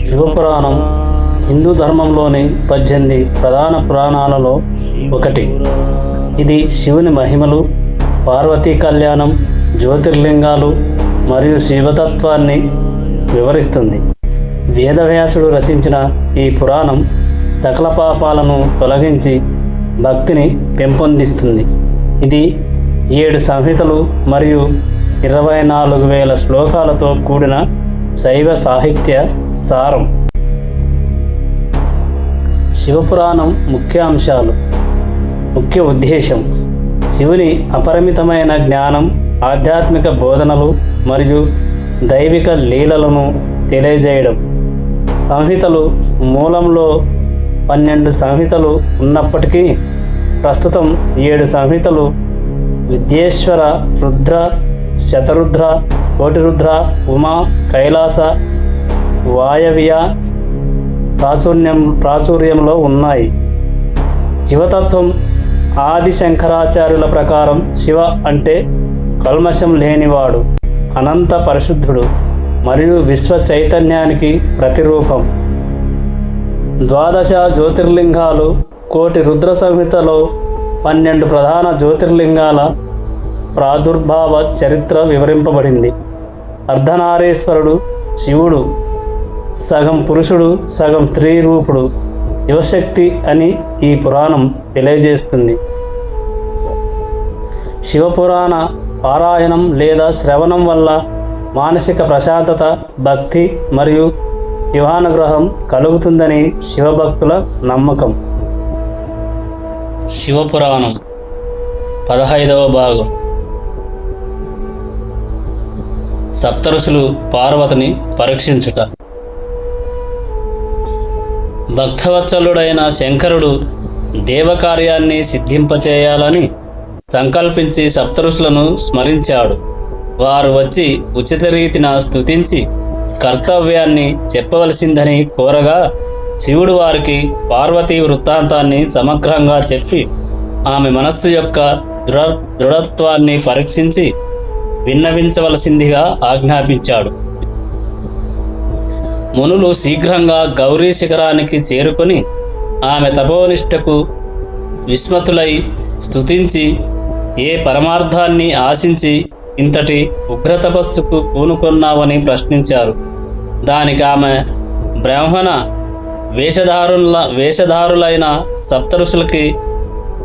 శివపురాణం హిందూ ధర్మంలోని 18 ప్రధాన పురాణాలలో ఒకటి. ఇది శివుని మహిమలు, పార్వతీ కళ్యాణం, జ్యోతిర్లింగాలు మరియు శివతత్వాన్ని వివరిస్తుంది. వేదవ్యాసుడు రచించిన ఈ పురాణం సకల పాపాలను తొలగించి భక్తిని పెంపొందిస్తుంది. ఇది 7 సంహితలు మరియు 24,000 శ్లోకాలతో కూడిన శైవ సాహిత్య సారం. శివపురాణం ముఖ్య అంశాలు. ముఖ్య ఉద్దేశం: శివుని అపరిమితమైన జ్ఞానం, ఆధ్యాత్మిక బోధనలు మరియు దైవిక లీలలను తెలియజేయడం. సంహితలు: మూలంలో 12 సంహితలు ఉన్నప్పటికీ ప్రస్తుతం 7 సంహితలు విద్యేశ్వర, రుద్ర, శతరుద్ర, కోటిరుద్ర, ఉమా, కైలాస, వాయవ్య ప్రాచుర్యంలో ఉన్నాయి. శివతత్వం: ఆది శంకరాచార్యుల ప్రకారం శివ అంటే కల్మషం లేనివాడు, అనంత పరిశుద్ధుడు మరియు విశ్వ చైతన్యానికి ప్రతిరూపం. 12 జ్యోతిర్లింగాలు. కోటి రుద్ర సంహితలో 12 ప్రధాన జ్యోతిర్లింగాల ప్రాదుర్భావ చరిత్ర వివరింపబడింది. అర్ధనారీశ్వరుడు శివుడు సగం పురుషుడు, సగం స్త్రీ రూపుడు శివశక్తి అని ఈ పురాణం తెలియజేస్తుంది. శివపురాణ పారాయణం లేదా శ్రవణం వల్ల మానసిక ప్రశాంతత, భక్తి మరియు శివానుగ్రహం కలుగుతుందని శివభక్తుల నమ్మకం. శివపురాణం 15వ భాగం. సప్తఋషులు పార్వతిని పరీక్షించుట. భక్తవత్సలుడైన శంకరుడు దేవకార్యాన్ని సిద్ధింపచేయాలని సంకల్పించి సప్తఋషులను స్మరించాడు. వారు వచ్చి ఉచిత రీతిన స్తుతించి కర్తవ్యాన్ని చెప్పవలసిందని కోరగా శివుడు వారికి పార్వతీ వృత్తాంతాన్ని సమగ్రంగా చెప్పి ఆమె మనస్సు యొక్క దృఢత్వాన్ని పరీక్షించి విన్నవించవలసిందిగా ఆజ్ఞాపించాడు. మునులు శీఘ్రంగా గౌరీ శిఖరానికి చేరుకొని ఆమె తపోనిష్టకు విస్మతులై స్తుతించి ఏ పరమార్థాన్ని ఆశించి ఇంతటి ఉగ్రతపస్సుకు పూనుకొన్నావని ప్రశ్నించారు. దానికి ఆమె బ్రాహ్మణ వేషధారులైన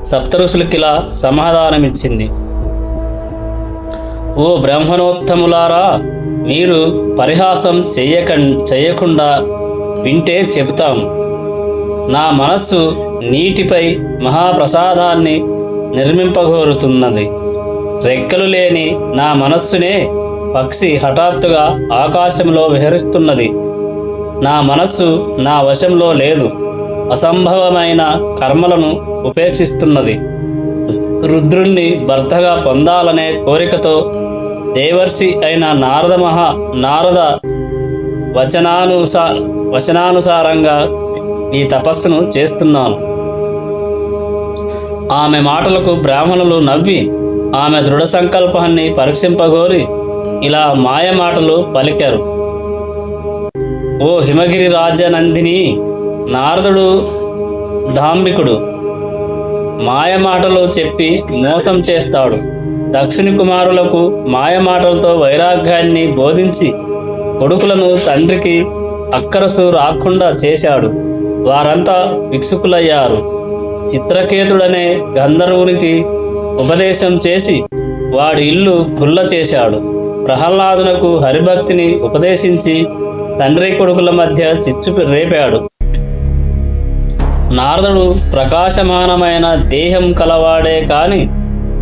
సప్తఋషులకిలా సమాధానమిచ్చింది: ఓ బ్రాహ్మణోత్తములారా, మీరు పరిహాసం చేయకుండా వింటే చెబుతాము. నా మనస్సు నీటిపై మహాప్రసాదాన్ని నిర్మింపగోరుతున్నది. రెక్కలు లేని నా మనస్సునే పక్షి హఠాత్తుగా ఆకాశంలో విహరిస్తున్నది. నా మనస్సు నా వశంలో లేదు. అసంభవమైన కర్మలను ఉపేక్షిస్తున్నది. రుద్రుణ్ణి భర్తగా పొందాలనే కోరికతో దేవర్షి అయిన నారద వచనానుసారంగా ఈ తపస్సును చేస్తున్నాను. ఆమె మాటలకు బ్రాహ్మణులు నవ్వి ఆమె దృఢ సంకల్పాన్ని పరీక్షింపగోరి ఇలా మాయమాటలు పలికారు: ఓ హిమగిరి రాజనందిని, నారదుడు ధాంబికుడు, మాయమాటలు చెప్పి మోసం చేస్తాడు. దక్షిణి కుమారులకు మాయమాటలతో వైరాగ్యాన్ని బోధించి కొడుకులను తండ్రికి అక్కరసు రాకుండా చేశాడు. వారంతా భిక్షుకులయ్యారు. చిత్రకేతుడనే గంధర్వునికి ఉపదేశం చేసి వాడి ఇల్లు గుల్ల చేశాడు. ప్రహ్లాదునకు హరిభక్తిని ఉపదేశించి తండ్రి కొడుకుల మధ్య చిచ్చు రేపాడు. నారదుడు ప్రకాశమానమైన దేహం కలవాడే కాని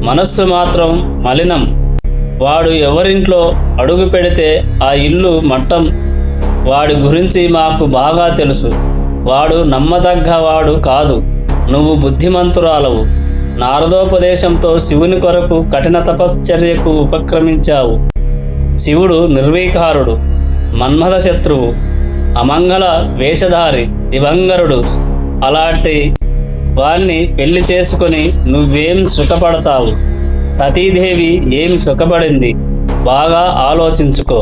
మనస్సు మాత్రం మలినం. వాడు ఎవరింట్లో అడుగు పెడితే ఆ ఇల్లు మట్టం. వాడి గురించి మాకు బాగా తెలుసు. వాడు నమ్మదగ్గవాడు కాదు. నువ్వు బుద్ధిమంతురాలవు. నారదోపదేశంతో శివుని కొరకు కఠిన తపశ్చర్యకు ఉపక్రమించావు. శివుడు నిర్వీకారుడు, మన్మథ శత్రువు, అమంగళ వేషధారి, దివంగరుడు. అలాంటి వారిని పెళ్లి చేసుకుని నువ్వేం సుఖపడతావు? సతీదేవి ఏం సుఖపడింది? బాగా ఆలోచించుకో.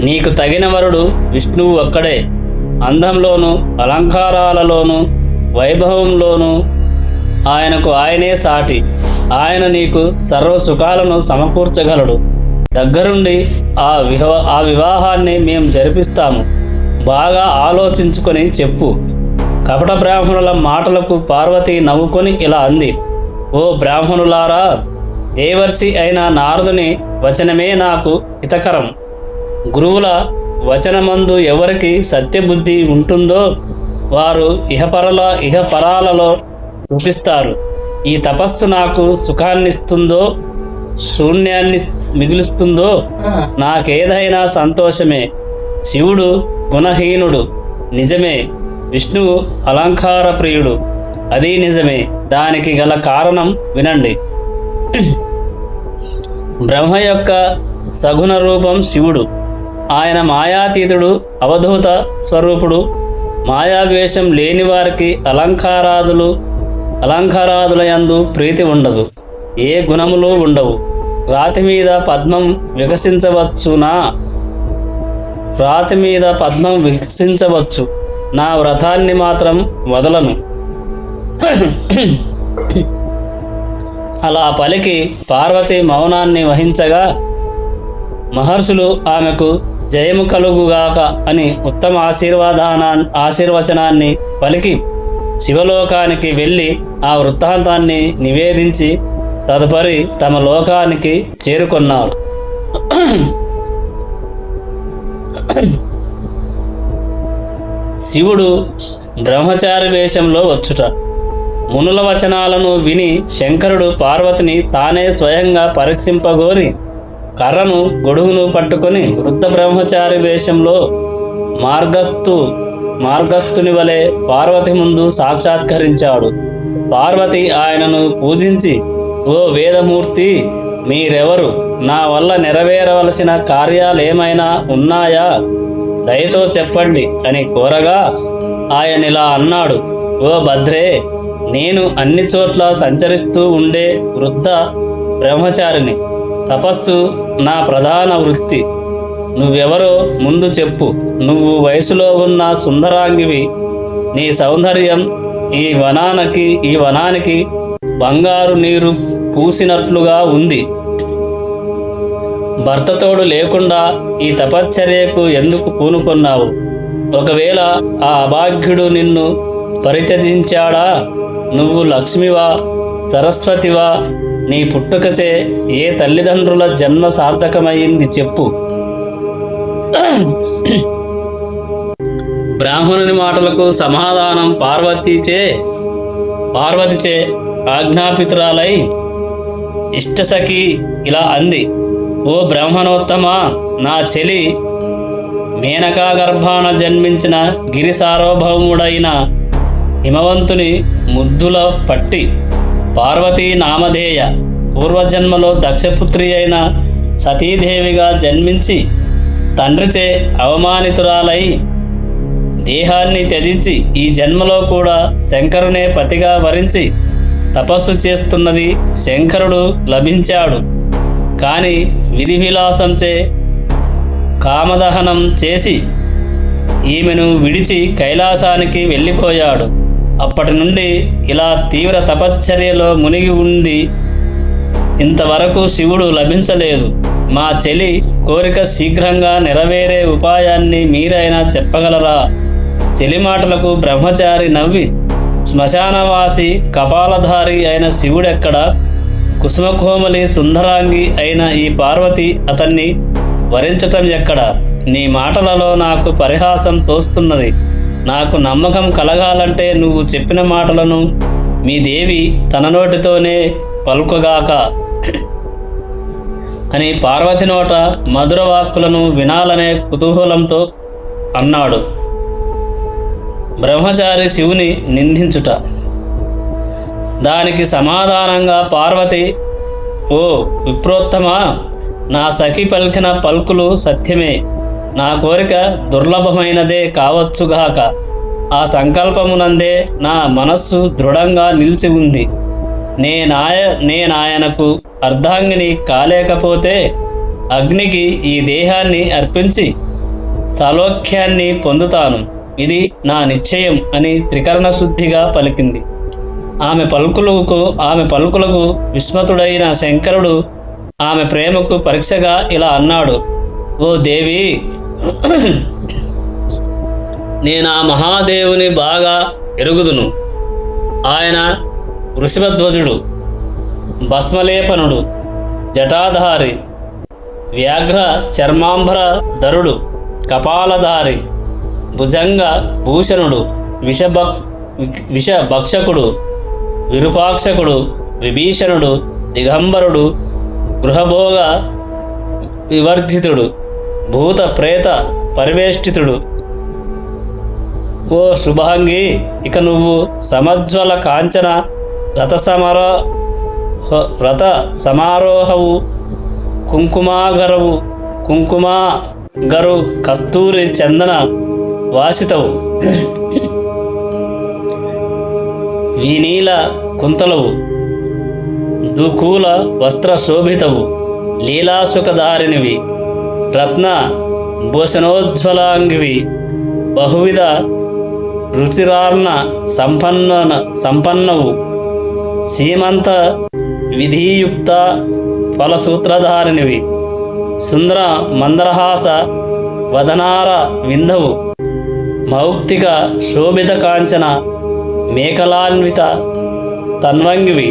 నీకు తగిన వరుడు విష్ణువు ఒక్కడే. అందంలోనూ అలంకారాలలోనూ వైభవంలోనూ ఆయనకు ఆయనే సాటి. ఆయన నీకు సర్వ సుఖాలను సమకూర్చగలడు. దగ్గరుండి ఆ వివాహాన్ని మేము జరిపిస్తాము. బాగా ఆలోచించుకొని చెప్పు. కపట బ్రాహ్మణుల మాటలకు పార్వతి నవ్వుకొని ఇలా అంది. ఓ బ్రాహ్మణులారా, దేవర్షి అయిన నారదుని వచనమే నాకు హితకరం. గురువుల వచనమందు ఎవరికి సత్యబుద్ధి ఉంటుందో వారు ఇహపరాలలో కృపిస్తారు. ఈ తపస్సు నాకు సుఖాన్నిస్తుందో శూన్యాన్ని మిగులుస్తుందో నాకేదైనా సంతోషమే. శివుడు గుణహీనుడు నిజమే, విష్ణువు అలంకార ప్రియుడు అది నిజమే. దానికి గల కారణం వినండి. బ్రహ్మ యొక్క సగుణ రూపం శివుడు. ఆయన మాయాతీతుడు, అవధూత స్వరూపుడు. మాయావేషం లేని వారికి అలంకారాదులయందు ప్రీతి ఉండదు, ఏ గుణములు ఉండవు. రాతి మీద పద్మం వికసించవచ్చు, నా వ్రతాన్ని మాత్రం వదలను. అలా పలికి పార్వతి మౌనాన్ని వహించగా మహర్షులు ఆమెకు జయము కలుగుగాక అని ఉత్తమ ఆశీర్వచనాన్ని పలికి శివలోకానికి వెళ్ళి ఆ వృత్తాంతాన్ని నివేదించి తదుపరి తమ లోకానికి చేరుకున్నారు. శివుడు బ్రహ్మచారి వేషంలో వచ్చుట. మునుల వచనాలను విని శంకరుడు పార్వతిని తానే స్వయంగా పరీక్షింపగోరి కర్రను గొడుగును పట్టుకొని వృద్ధ బ్రహ్మచారి వేషంలో మార్గస్థుని వలె పార్వతి ముందు సాక్షాత్కరించాడు. పార్వతి ఆయనను పూజించి, ఓ వేదమూర్తి, మీరెవరు? నా వల్ల నెరవేరవలసిన కార్యాలేమైనా ఉన్నాయా? దయతో చెప్పండి అని కోరగా ఆయనిలా అన్నాడు. ఓ భద్రే, నేను అన్ని చోట్ల సంచరిస్తూ ఉండే వృద్ధ బ్రహ్మచారిని. తపస్సు నా ప్రధాన వృత్తి. నువ్వెవరో ముందు చెప్పు. నువ్వు వయసులో ఉన్న సుందరాంగివి. నీ సౌందర్యం ఈ వనానికి బంగారు నీరు పూసినట్లుగా ఉంది. భర్తతోడు లేకుండా ఈ తపశ్చర్యకు ఎందుకు పూనుకొన్నావు? ఒకవేళ ఆ అభాగ్యుడు నిన్ను పరిత్యజించాడా? నువ్వు లక్ష్మివా, సరస్వతివా? నీ పుట్టుకచే ఏ తల్లిదండ్రుల జన్మ సార్థకమైంది చెప్పు. బ్రాహ్మణుని మాటలకు సమాధానం పార్వతిచే ఆజ్ఞాపితురాలై ఇష్టసఖి ఇలా అంది. ఓ బ్రాహ్మణోత్తమ, నా చెలి మేనకా గర్భాన జన్మించిన గిరి సార్వభౌముడైన హిమవంతుని ముద్దుల పట్టి పార్వతీ నామధేయ. పూర్వజన్మలో దక్షపుత్రి అయిన సతీదేవిగా జన్మించి తండ్రిచే అవమానితురాలై దేహాన్ని త్యజించి ఈ జన్మలో కూడా శంకరునే పతిగా వరించి తపస్సు చేస్తున్నది. శంకరుడు లభించాడు, కానీ విధి విలాసంచే కామదహనం చేసి ఈమెను విడిచి కైలాసానికి వెళ్ళిపోయాడు. అప్పటి నుండి ఇలా తీవ్ర తపశ్చర్యలో మునిగి ఉంది. ఇంతవరకు శివుడు లభించలేదు. మా చెలి కోరిక శీఘ్రంగా నెరవేరే ఉపాయాన్ని మీరైనా చెప్పగలరా? చెలి మాటలకు బ్రహ్మచారి నవ్వి, శ్మశానవాసి కపాలధారి అయిన శివుడెక్కడ? కుసుమకోమలి సుందరాంగి అయిన ఈ పార్వతి అతన్ని వరించటం ఎక్కడ? నీ మాటలలో నాకు పరిహాసం తోస్తున్నది. నాకు నమ్మకం కలగాలంటే నువ్వు చెప్పిన మాటలను మీ దేవి తన నోటితోనే పలుకగాక అని పార్వతి నోట మధుర వాక్కులను వినాలనే కుతూహలంతో అన్నాడు. బ్రహ్మచారి శివుని నిందించుట. దానికి సమాధానంగా పార్వతి, ఓ విప్రోత్తమా, నా సఖి పలికిన పలుకులు సత్యమే. నా కోరిక దుర్లభమైనదే కావచ్చుగాక. ఆ సంకల్పమునందే నా మనస్సు దృఢంగా నిలిచి ఉంది. నేనాయనకు అర్ధాంగిని కాలేకపోతే అగ్నికి ఈ దేహాన్ని అర్పించి సౌలఖ్యాన్ని పొందుతాను. ఇది నా నిశ్చయం అని త్రికరణ శుద్ధిగా పలికింది. ఆమె పలుకులకు విస్మతుడైన శంకరుడు ఆమె ప్రేమకు పరీక్షగా ఇలా అన్నాడు: ఓ దేవి, నేను ఆ మహాదేవుని బాగా ఎరుగుదును. ఆయన వృషభధ్వజుడు, భస్మలేపనుడు, జటాధారి, వ్యాఘ్ర చర్మాంబర ధరుడు, కపాలధారి, భుజంగ భూషణుడు, విషభక్షకుడు, విరూపాక్షకుడు, విభీషణుడు, దిగంబరుడు, గృహభోగ వివర్జితుడు, భూత ప్రేత పరివేష్టితుడు. ఓ శుభాంగి, ఇక నువ్వు సమజ్వల కాంచన రథ సమారోహవు, కుంకుమాగరు కస్తూరి చందన వాసితవు, వినీల కుంతలవు, దుకూల వస్త్ర శోభితవు, లీలాసుఖధారినివి, రత్న భూషణోజ్వలాంగివి, బహువిధ రుచిరార్ణ సంపన్నవు, సీమంత విధియుక్త ఫలసూత్రధారినివి, సుందర మందరహాస వదనార విందవు, మౌక్తిక శోభిత కాంచన మేకలాన్విత తన్వంగివి,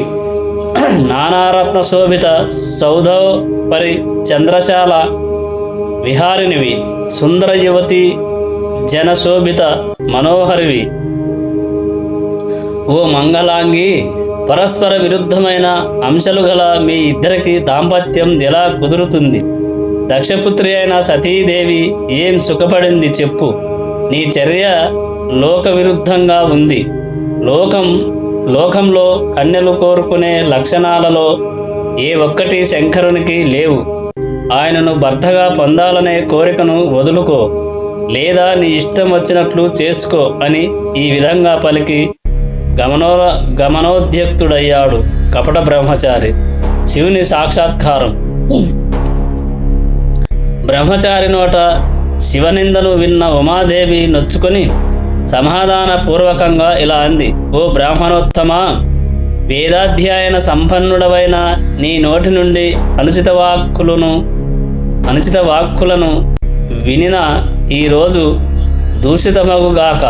నానారత్న శోభిత సౌధోపరి చంద్రశాల విహారినివి, సుందర యువతి జనశోభిత మనోహరివి. ఓ మంగళాంగి, పరస్పర విరుద్ధమైన అంశాలు గల మీ ఇద్దరికి దాంపత్యం ఎలా కుదురుతుంది? దక్షపుత్రి అయిన సతీదేవి ఏం సుఖపడింది చెప్పు. నీ చర్య లోక విరుద్ధంగా ఉంది. లోకంలో కన్యలు కోరుకునే లక్షణాలలో ఏ ఒక్కటి శంకరునికి లేవు. ఆయనను భర్తగా పొందాలనే కోరికను వదులుకో, లేదా నీ ఇష్టం వచ్చినట్లు చేసుకో అని ఈ విధంగా పలికి గమనోద్యుక్తుడయ్యాడు కపట బ్రహ్మచారి. శివుని సాక్షాత్కారం. బ్రహ్మచారి నోట శివనిందను విన్న ఉమాదేవి నొచ్చుకొని సమాధాన పూర్వకంగా ఇలా అంది: ఓ బ్రాహ్మణోత్తమా, వేదాధ్యాయన సంపన్నుడవైన నీ నోటి నుండి అనుచిత వాక్కులను వినిన ఈరోజు దూషితమగుగాక.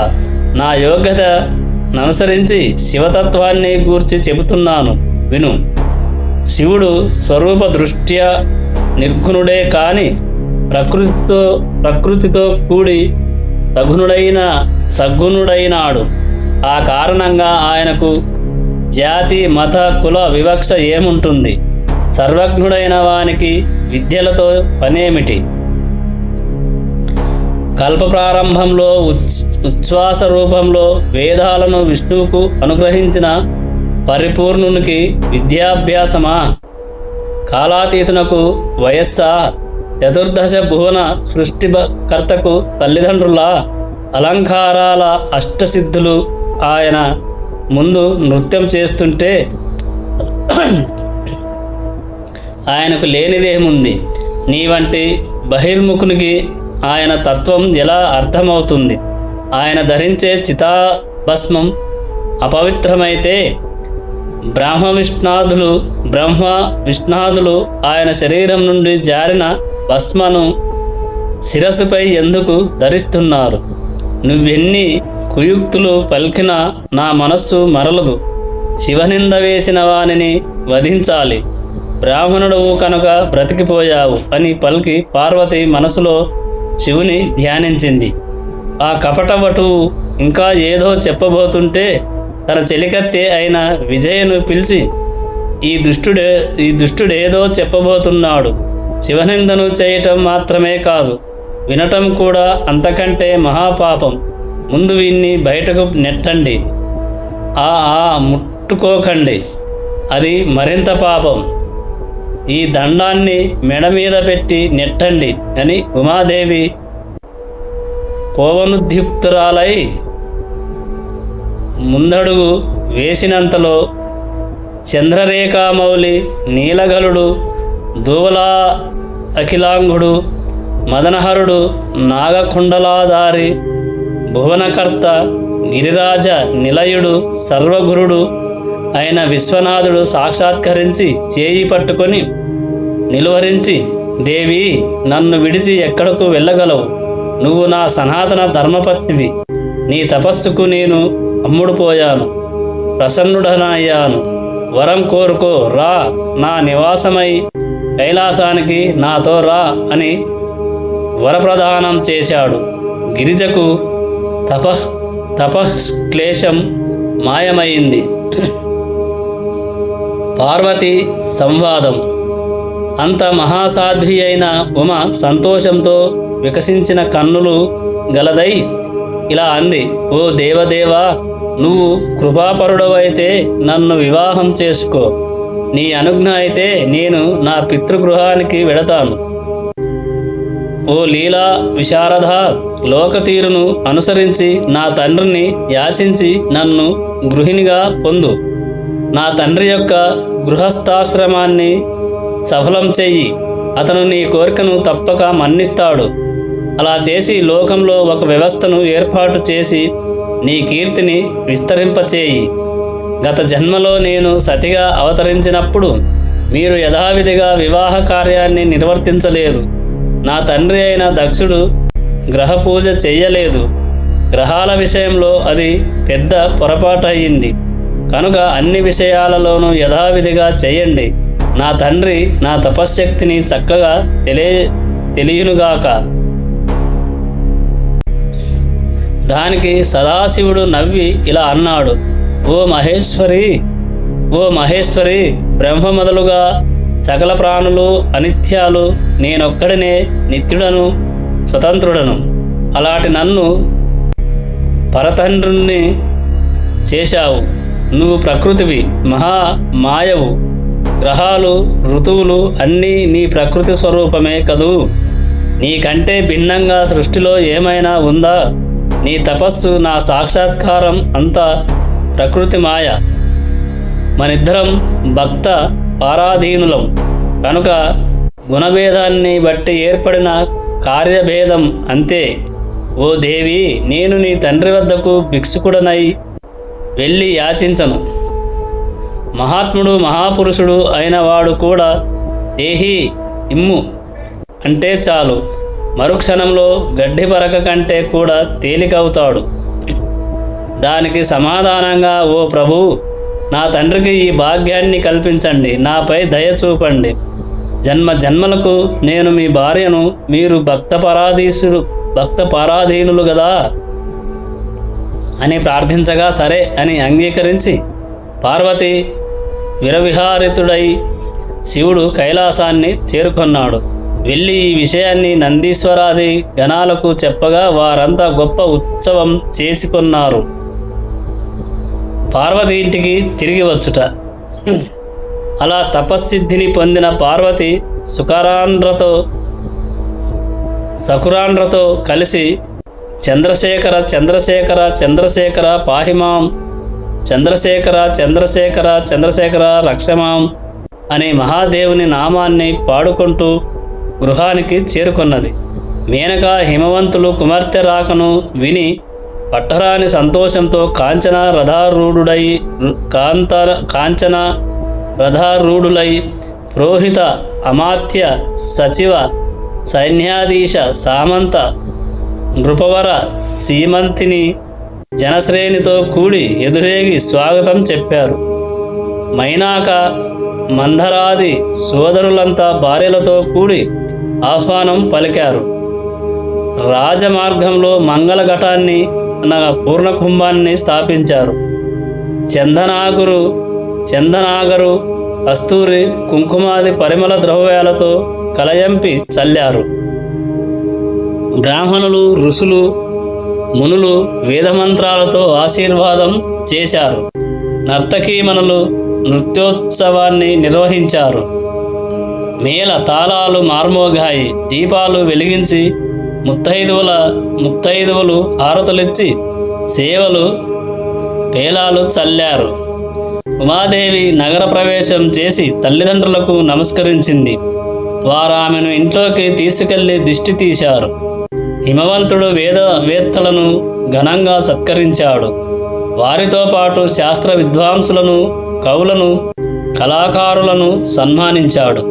నా యోగ్యతననుసరించి శివతత్వాన్ని గూర్చి చెబుతున్నాను, విను. శివుడు స్వరూప దృష్ట్యా నిర్గుణుడే కాని ప్రకృతితో కూడి సద్గుణుడైనాడు. ఆ కారణంగా ఆయనకు జాతి మత కుల వివక్ష ఏముంటుంది? సర్వజ్ఞుడైన వానికి విద్యలతో పనేమిటి? కల్ప ప్రారంభంలో ఉచ్ఛ్వాస రూపంలో వేదాలను విష్ణువుకు అనుగ్రహించిన పరిపూర్ణునికి విద్యాభ్యాసమా? కాలాతీతునకు వయస్సా? చతుర్దశ భువన సృష్టికర్తకు తల్లిదండ్రుల అలంకారాల అష్టసిద్ధులు ఆయన ముందు నృత్యం చేస్తుంటే ఆయనకు లేనిదేముంది? నీ వంటి బహిర్ముఖునికి ఆయన తత్వం ఎలా అర్థమవుతుంది? ఆయన ధరించే చితాభస్మం అపవిత్రమైతే బ్రహ్మ విష్ణాదులు ఆయన శరీరం నుండి జారిన భస్మను శిరస్సుపై ఎందుకు ధరిస్తున్నారు? నువ్వెన్ని కుయుక్తులు పలికినా నా మనస్సు మరలదు. శివనింద వేసిన వానిని వధించాలి. బ్రాహ్మణుడవు కనుక బ్రతికిపోయావు అని పలికి పార్వతి మనసులో శివుని ధ్యానించింది. ఆ కపటవటువు ఇంకా ఏదో చెప్పబోతుంటే తన చెలికత్తె అయిన విజయను పిలిచి, ఈ దుష్టుడేదో చెప్పబోతున్నాడు. శివనిందను చేయటం మాత్రమే కాదు, వినటం కూడా అంతకంటే మహాపాపం. ముందు వీన్ని బయటకు నెట్టండి. ముట్టుకోకండి, అది మరింత పాపం. ఈ దండాన్ని మెడ మీద పెట్టి నెట్టండి అని ఉమాదేవి కోవనుద్యుక్తురాలై ముందడుగు వేసినంతలో చంద్రరేఖామౌళి, నీలగలుడు, దూవలా అఖిలాంగుడు, మదనహరుడు, నాగకుండలాధారి, భువనకర్త, గిరిరాజ నిలయుడు, సర్వగురుడు అయిన విశ్వనాథుడు సాక్షాత్కరించి చేయి పట్టుకొని నిలువరించి, దేవి, నన్ను విడిచి ఎక్కడకు వెళ్ళగలవు? నువ్వు నా సనాతన ధర్మపత్నివి. నీ తపస్సుకు నేను అమ్ముడుపోయాను, ప్రసన్నుడనయ్యాను. వరం కోరుకో, రా, నా నివాసమై కైలాసానికి నాతో రా అని వరప్రదానం చేశాడు. గిరిజకు తపక్లేశం మాయమైంది. పార్వతి సంవాదం. అంత మహాసాధ్వి అయిన ఉమ సంతోషంతో వికసించిన కన్నులు గలదై ఇలా అంది, ఓ దేవదేవా, నువ్వు కృపాపరుడవైతే నన్ను వివాహం చేసుకో. నీ అనుజ్ఞ అయితే నేను నా పితృగృహానికి వెడతాను. ఓ లీలా విశారద, లోకతీరును అనుసరించి నా తండ్రిని యాచించి నన్ను గృహిణిగా పొందు. నా తండ్రి యొక్క గృహస్థాశ్రమాన్ని సఫలం చెయ్యి. అతను నీ కోరికను తప్పక మన్నిస్తాడు. అలా చేసి లోకంలో ఒక వ్యవస్థను ఏర్పాటు చేసి నీ కీర్తిని విస్తరింపచేయి. గత జన్మలో నేను సతిగా అవతరించినప్పుడు మీరు యథావిధిగా వివాహ కార్యాన్ని నిర్వర్తించలేదు. నా తండ్రి అయిన దక్షుడు గ్రహ పూజ చెయ్యలేదు. గ్రహాల విషయంలో అది పెద్ద పొరపాటు అయ్యింది. కనుక అన్ని విషయాలలోనూ యథావిధిగా చేయండి. నా తండ్రి నా తపశ్శక్తిని చక్కగా తెలియనుగాక. దానికి సదాశివుడు నవ్వి ఇలా అన్నాడు, ఓ మహేశ్వరి, బ్రహ్మ మొదలుగా సకల ప్రాణులు అనిత్యాలు, నేనొక్కడినే నిత్యుడను, స్వతంత్రుడను. అలాంటి నన్ను పరతండ్రుణ్ణి చేశావు. నువ్వు ప్రకృతివి, మహామాయవు. గ్రహాలు, ఋతువులు అన్నీ నీ ప్రకృతి స్వరూపమే కదూ. నీకంటే భిన్నంగా సృష్టిలో ఏమైనా ఉందా? నీ తపస్సు, నా సాక్షాత్కారం అంతా ప్రకృతి మాయ. మనిద్దరం భక్త పారాధీనులం కనుక గుణభేదాన్ని బట్టి ఏర్పడిన కార్యభేదం అంతే. ఓ దేవి, నేను నీ తండ్రి వద్దకు భిక్షుకుడనై వెళ్ళి యాచించను. మహాత్ముడు, మహాపురుషుడు అయిన వాడు కూడా దేహి ఇమ్ము అంటే చాలు, మరుక్షణంలో గడ్డి పరక కంటే కూడా తేలికవుతాడు. దానికి సమాధానంగా, ఓ ప్రభు, నా తండ్రికి ఈ భాగ్యాన్ని కల్పించండి, నాపై దయ చూపండి. జన్మ జన్మలకు నేను మీ భార్యను, మీరు భక్త పరాధీనులు గదా అని ప్రార్థించగా సరే అని అంగీకరించి పార్వతి విరవిహారితుడై శివుడు కైలాసాన్ని చేరుకొన్నాడు. వెళ్ళి ఈ విషయాన్ని నందీశ్వరాది గణాలకు చెప్పగా వారంతా గొప్ప ఉత్సవం చేసుకున్నారు. పార్వతి ఇంటికి తిరిగి వచ్చుట. అలా తపస్సిద్ధిని పొందిన పార్వతి సకురాండ్రతో కలిసి చంద్రశేఖర చంద్రశేఖర చంద్రశేఖర పాహిమాం, చంద్రశేఖర చంద్రశేఖర చంద్రశేఖర రక్షమాం అనే మహాదేవుని నామాన్ని పాడుకుంటూ గృహానికి చేరుకున్నది. మేనక హిమవంతులు కుమార్తె రాకను విని పట్టరాని సంతోషంతో కాంచన రథారూఢులై పురోహిత, అమాత్య, సచివ, సైన్యాధీశ, సామంత, నృపవర, సీమంతిని జనశ్రేణితో కూడి ఎదురేగి స్వాగతం చెప్పారు. మైనాక, మందరాది సోదరులంతా భార్యలతో కూడి ఆహ్వానం పలికారు. రాజమార్గంలో మంగళఘటాన్ని పూర్ణకుంభాన్ని స్థాపించారు. చందనాగరు కస్తూరి కుంకుమాది పరిమళ ద్రవ్యాలతో కలయంపి చల్లారు. బ్రాహ్మణులు, ఋషులు, మునులు వేదమంత్రాలతో ఆశీర్వాదం చేశారు. నర్తకీమణులు నృత్యోత్సవాన్ని నిర్వహించారు. మేళ తాళాలు మార్మోగాయి. దీపాలు వెలిగించి ముత్తైదువులు హారతులిచ్చి సేవలు పేలాలు చల్లారు. ఉమాదేవి నగర ప్రవేశం చేసి తల్లిదండ్రులకు నమస్కరించింది. వారు ఆమెను ఇంట్లోకి తీసుకెళ్లి దిష్టి తీశారు. హిమవంతుడు వేత్తలను ఘనంగా సత్కరించాడు. వారితో పాటు శాస్త్ర విద్వాంసులను, కవులను, కళాకారులను సన్మానించాడు.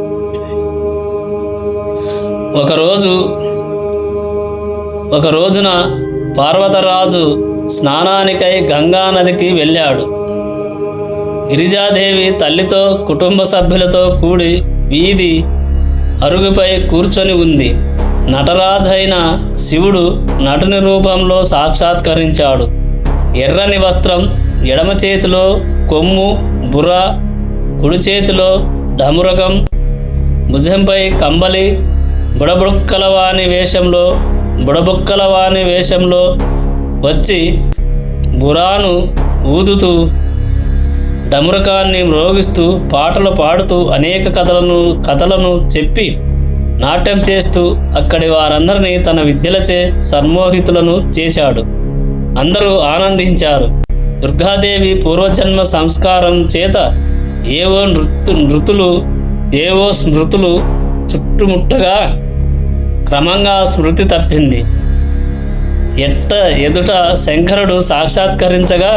ఒక రోజున పార్వతరాజు స్నానానికై గంగా నదికి వెళ్ళాడు. గిరిజాదేవి తల్లితో కుటుంబ సభ్యులతో కూడి వీధి అరుగుపై కూర్చొని ఉంది. నటరాజైన శివుడు నటుని రూపంలో సాక్షాత్కరించాడు. ఎర్రని వస్త్రం, ఎడమ చేతిలో కొమ్ము, బుర్ర, కుడి చేతిలో ధమురకం, భుజంపై కంబలి, బుడబుక్కలవాని వేషంలో వచ్చి బురాను ఊదుతూ డమురకాన్ని మ్రోగిస్తూ పాటలు పాడుతూ అనేక కథలను చెప్పి నాట్యం చేస్తూ అక్కడి వారందరినీ తన విద్యలచే సన్మోహితులను చేశాడు. అందరూ ఆనందించారు. దుర్గాదేవి పూర్వజన్మ సంస్కారం చేత ఏవో స్మృతులు చుట్టుముట్టగా క్రమంగా స్మృతి తప్పింది. ఎదుట శంకరుడు సాక్షాత్కరించగా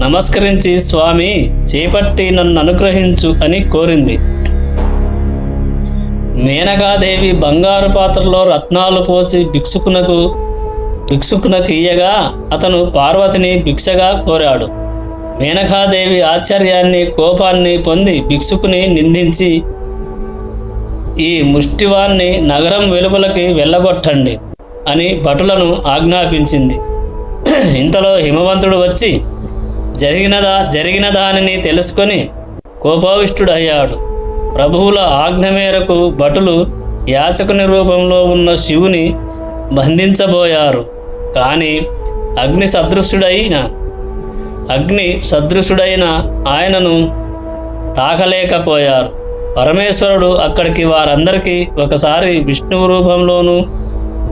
నమస్కరించి, స్వామి చేపట్టి నన్ను అనుగ్రహించు అని కోరింది. మేనకాదేవి బంగారు పాత్రలో రత్నాలు పోసి భిక్షుకునకు ఇయ్యగా అతను పార్వతిని భిక్షగా కోరాడు. మేనకాదేవి ఆశ్చర్యాన్ని, కోపాన్ని పొంది భిక్షుకుని నిందించి, ఈ ముష్టివాన్ని నగరం వెలుపలకి వెళ్ళగొట్టండి అని భటులను ఆజ్ఞాపించింది. ఇంతలో హిమవంతుడు వచ్చి జరిగిన దానిని తెలుసుకొని కోపావిష్టుడయ్యాడు. ప్రభువుల ఆజ్ఞ మేరకు భటులు యాచకుని రూపంలో ఉన్న శివుని బంధించబోయారు. కానీ అగ్ని సదృశుడైన ఆయనను తాకలేకపోయారు. పరమేశ్వరుడు అక్కడికి వారందరికీ ఒకసారి విష్ణువు రూపంలోనూ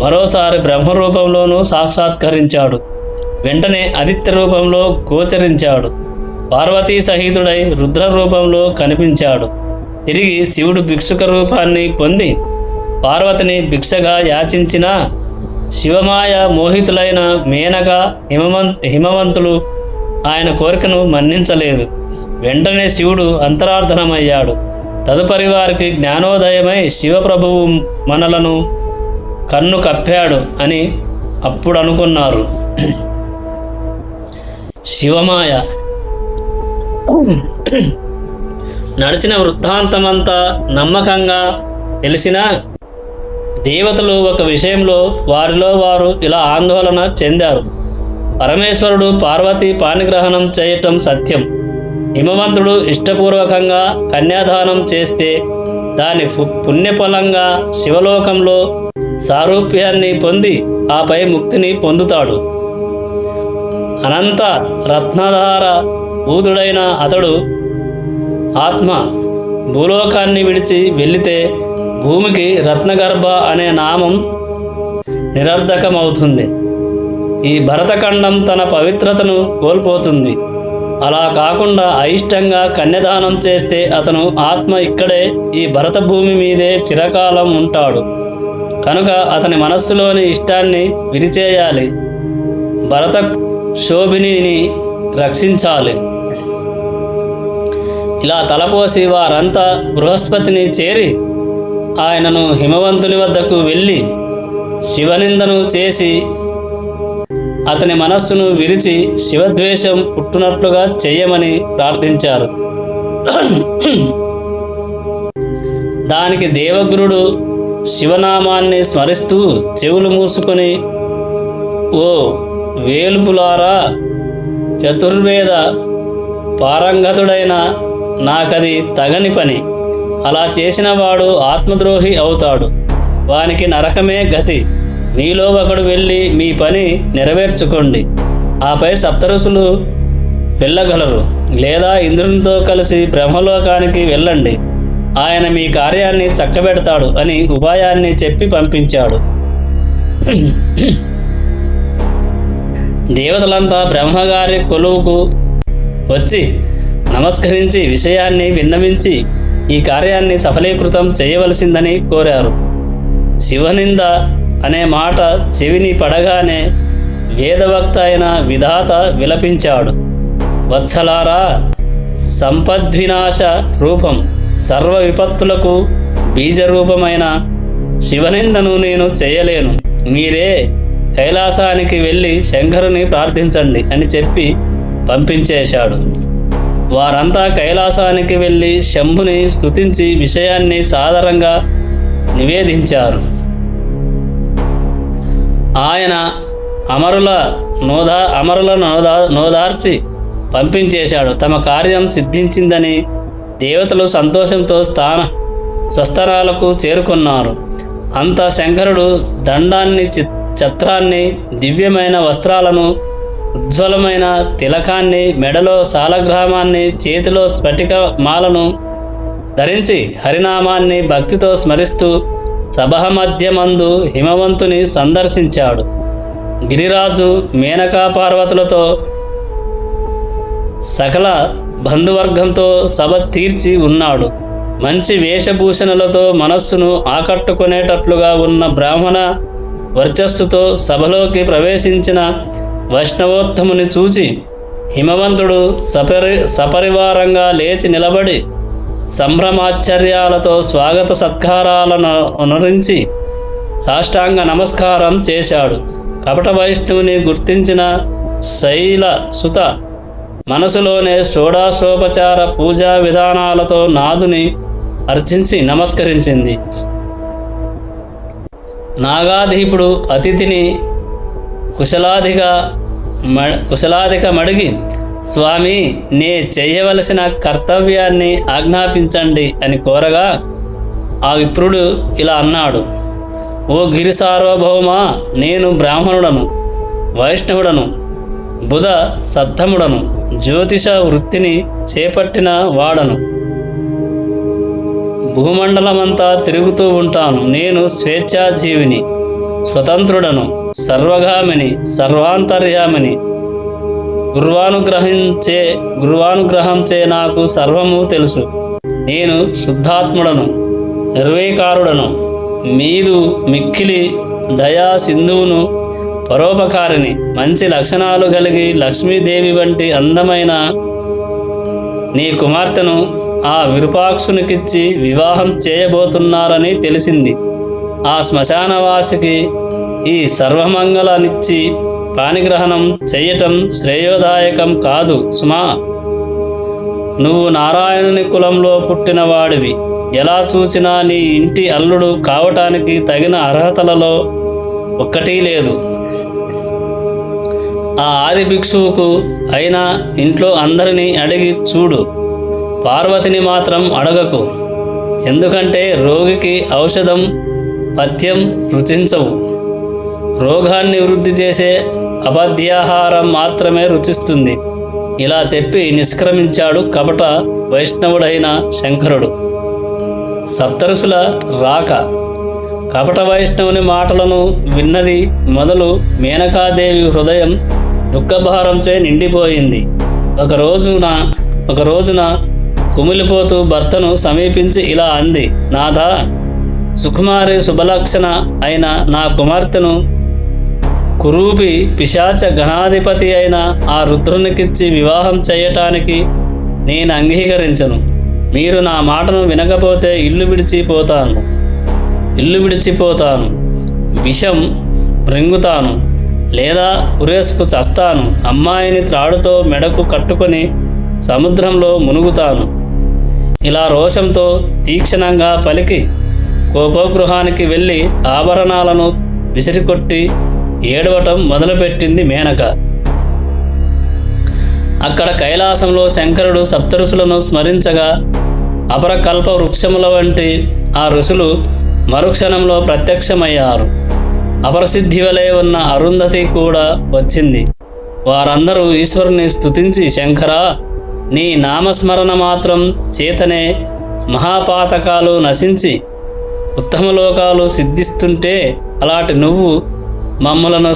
మరోసారి బ్రహ్మ రూపంలోనూ సాక్షాత్కరించాడు. వెంటనే ఆదిత్య రూపంలో గోచరించాడు. పార్వతీ సహితుడై రుద్ర రూపంలో కనిపించాడు. తిరిగి శివుడు భిక్షుక రూపాన్ని పొంది పార్వతిని భిక్షగా యాచించిన శివమాయ మోహితులైన మేనక, హిమవంతులు ఆయన కోరికను మన్నించలేదు. వెంటనే శివుడు అంతరార్థనమయ్యాడు. తదుపరి వారికి జ్ఞానోదయమై శివప్రభువు మనలను కన్ను కప్పాడు అని అప్పుడు అనుకున్నారు. శివమాయ నడిచిన వృత్తాంతమంతా నమ్మకంగా తెలిసిన దేవతలు ఒక విషయంలో వారిలో వారు ఇలా ఆందోళన చెందారు. పరమేశ్వరుడు పార్వతి పాణిగ్రహణం చేయటం సత్యం. హిమవంతుడు ఇష్టపూర్వకంగా కన్యాదానం చేస్తే దాని పుణ్యఫలంగా శివలోకంలో సారూప్యాన్ని పొంది ఆపై ముక్తిని పొందుతాడు. అనంత రత్నధార భూతుడైన అతడు ఆత్మ భూలోకాన్ని విడిచి వెళితే భూమికి రత్నగర్భ అనే నామం నిరర్ధకమవుతుంది. ఈ భరతఖండం తన పవిత్రతను కోల్పోతుంది. అలా కాకుండా అయిష్టంగా కన్యాదానం చేస్తే అతను ఆత్మ ఇక్కడే ఈ భరత భూమి మీదే చిరకాలం ఉంటాడు. కనుక అతని మనస్సులోని ఇష్టాన్ని విరిచేయాలి. భరత శోభినిని రక్షించాలి. ఇలా తలపోసి వారంతా బృహస్పతిని చేరి ఆయనను హిమవంతుని వద్దకు వెళ్ళి శివనిందను చేసి అతని మనస్సును విరిచి శివద్వేషం పుట్టునట్లుగా చేయమని ప్రార్థించారు. దానికి దేవగురుడు శివనామాన్ని స్మరిస్తూ చెవులు మూసుకొని, ఓ వేలుపులారా, చతుర్వేద పారంగతుడైన నాకది తగని పని. అలా చేసిన వాడు ఆత్మద్రోహి అవుతాడు. వానికి నరకమే గతి. మీలో ఒకడు వెళ్ళి మీ పని నెరవేర్చుకోండి. ఆపై సప్తఋషులు వెళ్ళగలరు. లేదా ఇంద్రునితో కలిసి బ్రహ్మలోకానికి వెళ్ళండి. ఆయన మీ కార్యాన్ని చక్కబెడతాడు అని ఉపాయాన్ని చెప్పి పంపించాడు. దేవతలంతా బ్రహ్మగారి కొలువుకు వచ్చి నమస్కరించి విషయాన్ని విన్నవించి ఈ కార్యాన్ని సఫలీకృతం చేయవలసిందని కోరారు. శివనింద అనే మాట చెవిని పడగానే వేదవక్త అయిన విధాత విలపించాడు. వత్సలారా, సంపద్వినాశ రూపం, సర్వ విపత్తులకు బీజరూపమైన శివనిందను నేను చేయలేను. మీరే కైలాసానికి వెళ్ళి శంకరుని ప్రార్థించండి అని చెప్పి పంపించేశాడు. వారంతా కైలాసానికి వెళ్ళి శంభుని స్తుతించి విషయాన్ని సాదరంగా నివేదించారు. ఆయన అమరులను నోదార్చి పంపించేశాడు. తమ కార్యం సిద్ధించిందని దేవతలు సంతోషంతో స్వస్థానాలకు చేరుకున్నారు. అంత శంకరుడు దండాన్ని, ఛత్రాన్ని, దివ్యమైన వస్త్రాలను, ఉజ్వలమైన తిలకాన్ని, మెడలో సాలగ్రామాన్ని, చేతిలో స్ఫటిక మాలను ధరించి హరినామాన్ని భక్తితో స్మరిస్తూ సభ మధ్యమందు హిమవంతుని సందర్శించాడు. గిరిరాజు మేనకా పార్వతులతో సకల బంధువర్గంతో సభ తీర్చి ఉన్నాడు. మంచి వేషభూషణలతో మనస్సును ఆకట్టుకునేటట్లుగా ఉన్న బ్రాహ్మణ వర్చస్సుతో సభలోకి ప్రవేశించిన వైష్ణవోత్తముని చూచి హిమవంతుడు సపరివారంగా లేచి నిలబడి సంభ్రమాశ్చర్యాలతో స్వాగత సత్కారాలను అనురించి సాష్టాంగ నమస్కారం చేశాడు. కపట వైష్ణవుని గుర్తించిన శైలసుత మనసులోనే షోడాశోపచార పూజా విధానాలతో నాదుని అర్చించి నమస్కరించింది. నాగాధీపుడు అతిథిని కుశలాధిక మడిగి, స్వామి, నే చేయవలసిన కర్తవ్యాన్ని ఆజ్ఞాపించండి అని కోరగా ఆ విప్రుడు ఇలా అన్నాడు. ఓ గిరి సార్వభౌమ, నేను బ్రాహ్మణుడను, వైష్ణవుడను, బుధ సద్ధముడను, జ్యోతిష వృత్తిని చేపట్టిన వాడను. భూమండలమంతా తిరుగుతూ ఉంటాను. నేను స్వేచ్ఛాజీవిని, స్వతంత్రుడను, సర్వగామిని, సర్వాంతర్యామిని. గురువానుగ్రహంచే నాకు సర్వము తెలుసు. నేను శుద్ధాత్ముడను, నిర్వీకారుడను, మీదు మిక్కిలి దయా సింధువును, పరోపకారిని, మంచి లక్షణాలు కలిగి లక్ష్మీదేవి వంటి అందమైన నీ కుమార్తెను ఆ విరూపాక్షునికిచ్చి వివాహం చేయబోతున్నారని తెలిసింది. ఆ శ్మశానవాసికి ఈ సర్వమంగళనిచ్చి పాణిగ్రహణం చెయ్యటం శ్రేయోదాయకం కాదు సుమా. నువ్వు నారాయణుని కులంలో పుట్టిన వాడివి. ఎలా చూచినా నీ ఇంటి అల్లుడు కావటానికి తగిన అర్హతలలో ఒక్కటీ లేదు. ఆ ఆది భిక్షువుకు అయినా ఇంట్లో అందరినీ అడిగి చూడు. పార్వతిని మాత్రం అడగకు. ఎందుకంటే రోగికి ఔషధం, పథ్యం రుచించవు. రోగాన్ని వృద్ధి చేసే అబద్ధ్యాహారం మాత్రమే రుచిస్తుంది. ఇలా చెప్పి నిష్క్రమించాడు కపట వైష్ణవుడైన శంకరుడు. సప్తఋషుల రాక. కపట వైష్ణవుని మాటలను విన్నది మొదలు మేనకాదేవి హృదయం దుఃఖభారంచే నిండిపోయింది. ఒక రోజున కుమిలిపోతూ భర్తను సమీపించి ఇలా అంది. నాథా, సుకుమారి శుభలక్షణ అయిన నా కుమార్తెను కురూపి పిశాచ గణాధిపతి అయిన ఆ రుద్రునికిచ్చి వివాహం చేయటానికి నేను అంగీకరించను. మీరు నా మాటను వినకపోతే ఇల్లు విడిచిపోతాను, విషం రింగుతాను, లేదా ఉరేసుకు చస్తాను. అమ్మాయిని త్రాడుతో మెడకు కట్టుకొని సముద్రంలో మునుగుతాను. ఇలా రోషంతో తీక్షణంగా పలికి కోపగృహానికి వెళ్ళి ఆభరణాలను విసిరికొట్టి ఏడవటం మొదలుపెట్టింది మేనక. అక్కడ కైలాసంలో శంకరుడు సప్తఋషులను స్మరించగా అపరకల్ప వృక్షముల వంటి ఆ ఋషులు మరుక్షణంలో ప్రత్యక్షమయ్యారు. అపరసిద్ధి వలె ఉన్న అరుంధతి కూడా వచ్చింది. వారందరూ ఈశ్వరుని స్తుతించి, శంకరా, నీ నామస్మరణ మాత్రం చేతనే మహాపాతకాలు నశించి ఉత్తమలోకాలు సిద్ధిస్తుంటే అలాంటి నువ్వు మమ్ములను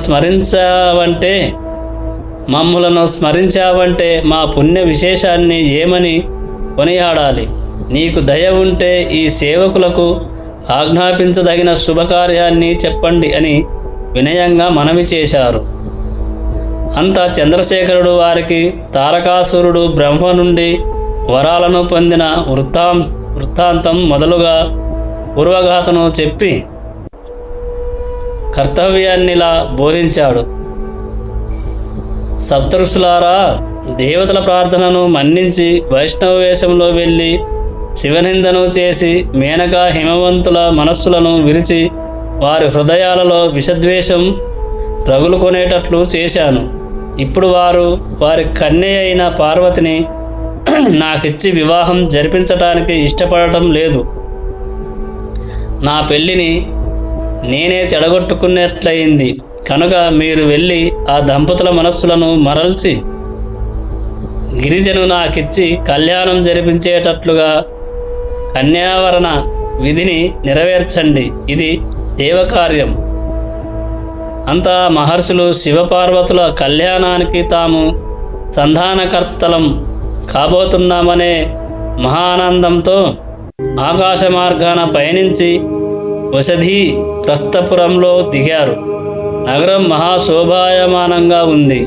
స్మరించావంటే మా పుణ్య విశేషాన్ని ఏమని కొనియాడాలి. నీకు దయ ఉంటే ఈ సేవకులకు ఆజ్ఞాపించదగిన శుభకార్యాన్ని చెప్పండి అని వినయంగా మనవి చేశారు. అంతా చంద్రశేఖరుడు వారికి తారకాసురుడు బ్రహ్మ నుండి వరాలను పొందిన వృత్తాంతం మొదలుగా పూర్వగాథను చెప్పి కర్తవ్యాన్నిలా బోధించాడు. సప్తఋషులారా, దేవతల ప్రార్థనను మన్నించి వైష్ణవ వేషంలో వెళ్ళి శివనిందను చేసి మేనకా హిమవంతుల మనస్సులను విరిచి వారి హృదయాలలో విషద్వేషం రగులుకొనేటట్లు చేశాను. ఇప్పుడు వారి కన్య అయిన పార్వతిని నాకిచ్చి వివాహం జరిపించటానికి ఇష్టపడటం లేదు. నా పెళ్ళిని నేనే చెడగొట్టుకున్నట్లయింది కనుక మీరు వెళ్ళి ఆ దంపతుల మనస్సులను మరల్చి గిరిజను నాకిచ్చి కళ్యాణం జరిపించేటట్లుగా కన్యావరణ విధిని నెరవేర్చండి. ఇది దేవకార్యం. అంతా మహర్షులు శివపార్వతుల కళ్యాణానికి తాము సంధానకర్తలం కాబోతున్నామనే మహానందంతో ఆకాశ మార్గాన పయనించి వసధి ప్రస్థపురంలో దిగారు. నగరం మహాశోభాయమానంగా ఉంది.